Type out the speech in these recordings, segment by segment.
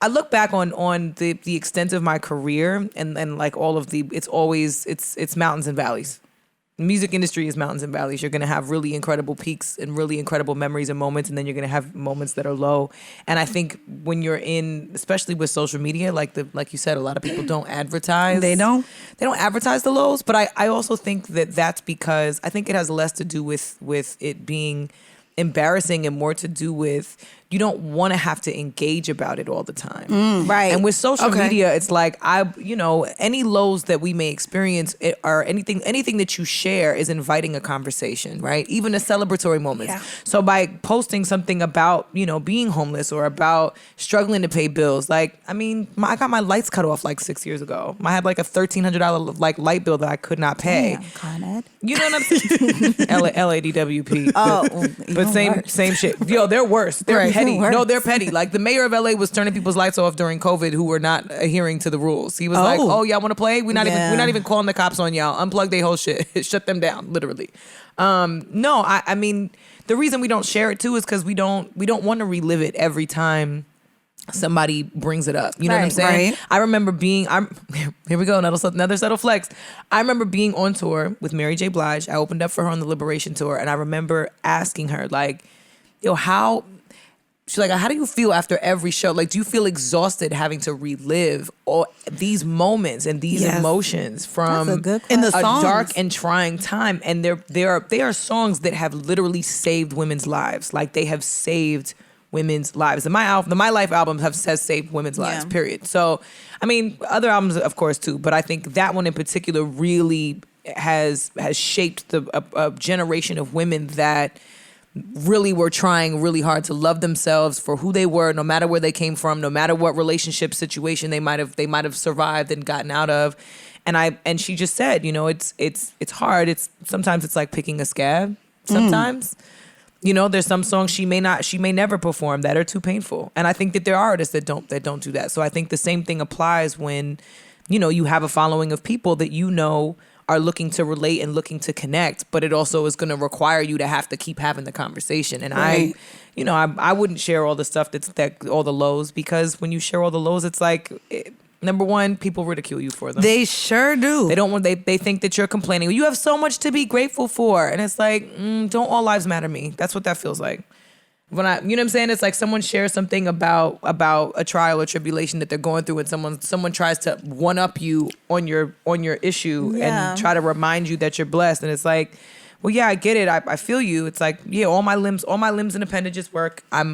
I look back on the extent of my career and like all of it's mountains and valleys. The music industry is mountains and valleys. You're going to have really incredible peaks and really incredible memories and moments, and then you're going to have moments that are low. And I think when you're especially with social media, like you said, a lot of people don't advertise. They don't advertise the lows. But I also think that's because I think it has less to do with it being embarrassing and more to do with you don't want to have to engage about it all the time. Right. And with social media, it's like any lows that we may experience or anything that you share is inviting a conversation, right? Even a celebratory moment. Yeah. So by posting something about, being homeless or about struggling to pay bills, like, I mean, I got my lights cut off like 6 years ago. I had like a $1,300 like light bill that I could not pay. Damn, Con Ed. You know what I'm saying? LADWP. But same shit. Yo, they're worse. They're petty. No, they're petty. Like the mayor of LA was turning people's lights off during COVID who were not adhering to the rules. He was like, "Oh, y'all want to play? We're not even calling the cops on y'all. Unplug their whole shit. Shut them down, literally." No, I mean the reason we don't share it too is because we don't want to relive it every time somebody brings it up. You know what I'm saying? Right. I remember here we go, another subtle flex. I remember being on tour with Mary J. Blige. I opened up for her on the Liberation Tour, and I remember asking her, like, she's like, how do you feel after every show? Like, do you feel exhausted having to relive all these moments and these emotions from That's a good in the a songs. dark and trying time? And they are songs that have literally saved women's lives. Like, they have saved women's lives. And my Life album has saved women's lives, period. So, I mean, other albums, of course, too. But I think that one in particular really has shaped a generation of women that really were trying really hard to love themselves for who they were, no matter where they came from, no matter what relationship situation they might have survived and gotten out of. And she just said, it's hard. Sometimes it's like picking a scab. Sometimes, there's some songs she may never perform that are too painful. And I think that there are artists that don't do that. So I think the same thing applies when, you have a following of people that are looking to relate and looking to connect, but it also is going to require you to have to keep having the conversation. And right. I wouldn't share all the stuff all the lows, because when you share all the lows, it's like, number one, people ridicule you for them. They sure do. They think that you're complaining. You have so much to be grateful for. And it's like, don't all lives matter me. That's what that feels like. You know what I'm saying? It's like someone shares something about a trial or tribulation that they're going through, and someone tries to one up you on your issue and try to remind you that you're blessed. And it's like, well, yeah, I get it. I feel you. It's like, yeah, all my limbs and appendages work. All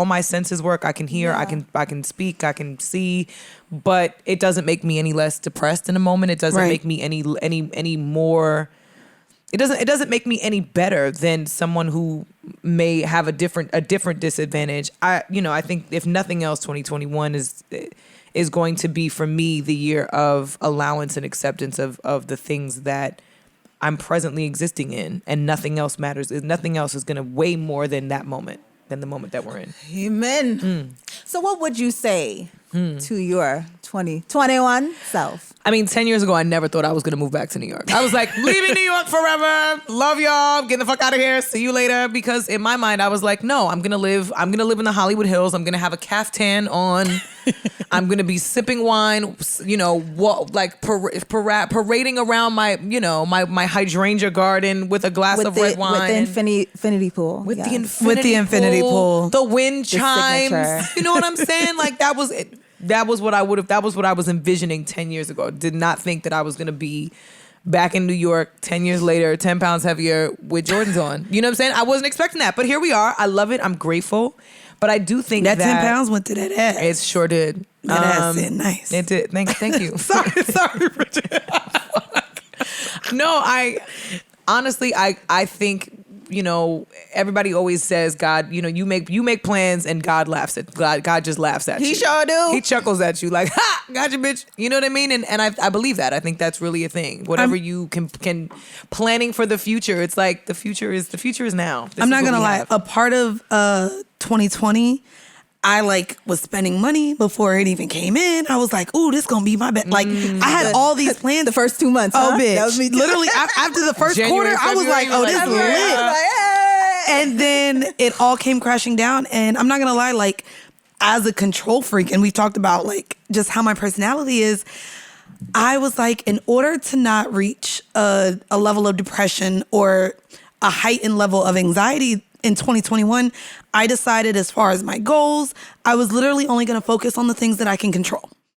my senses work. I can hear. I can speak. I can see. But it doesn't make me any less depressed in a moment. It doesn't make me any more. It doesn't make me any better than someone who may have a different disadvantage. I think if nothing else, 2021 is going to be for me the year of allowance and acceptance of the things that I'm presently existing in, and nothing else matters. Nothing else is going to weigh more than that moment, than the moment that we're in. Amen. So what would you say to your 2021 self? I mean, 10 years ago, I never thought I was going to move back to New York. I was like, leaving New York forever. Love y'all. Getting the fuck out of here. See you later. Because in my mind, I was like, no, I'm going to live in the Hollywood Hills. I'm going to have a caftan on. I'm going to be sipping wine, parading around my hydrangea garden with a glass of red wine. With the infinity pool. With the infinity pool. The wind chimes. Signature. You know what I'm saying? Like, that was it. That was what I was envisioning 10 years ago. Did not think that I was going to be back in New York 10 years later, 10 pounds heavier with Jordans on. You know what I'm saying? I wasn't expecting that, but here we are. I love it. I'm grateful. But I do think that 10 pounds went to that ass. It sure did. That ass said nice. It did. Thank you. sorry, Bridget. No, I think, everybody always says God, you make plans and God laughs at God just laughs at you. He sure do. He chuckles at you like, ha, gotcha, bitch. You know what I mean? And I believe that. I think that's really a thing. Whatever you can planning for the future. It's like the future is now. I'm not gonna lie. A part of 2020, I was spending money before it even came in. I was like, "Ooh, this gonna be my best." Like I had all these plans the first 2 months. Oh, huh? bitch! That was me too. Literally after the first January, quarter, I was like, "Oh, this is February, lit." Hey. And then it all came crashing down. And I'm not gonna lie, as a control freak, and we've talked about like just how my personality is, I was like, in order to not reach a level of depression or a heightened level of anxiety in 2021, I decided as far as my goals, I was literally only going to focus on the things that I can control.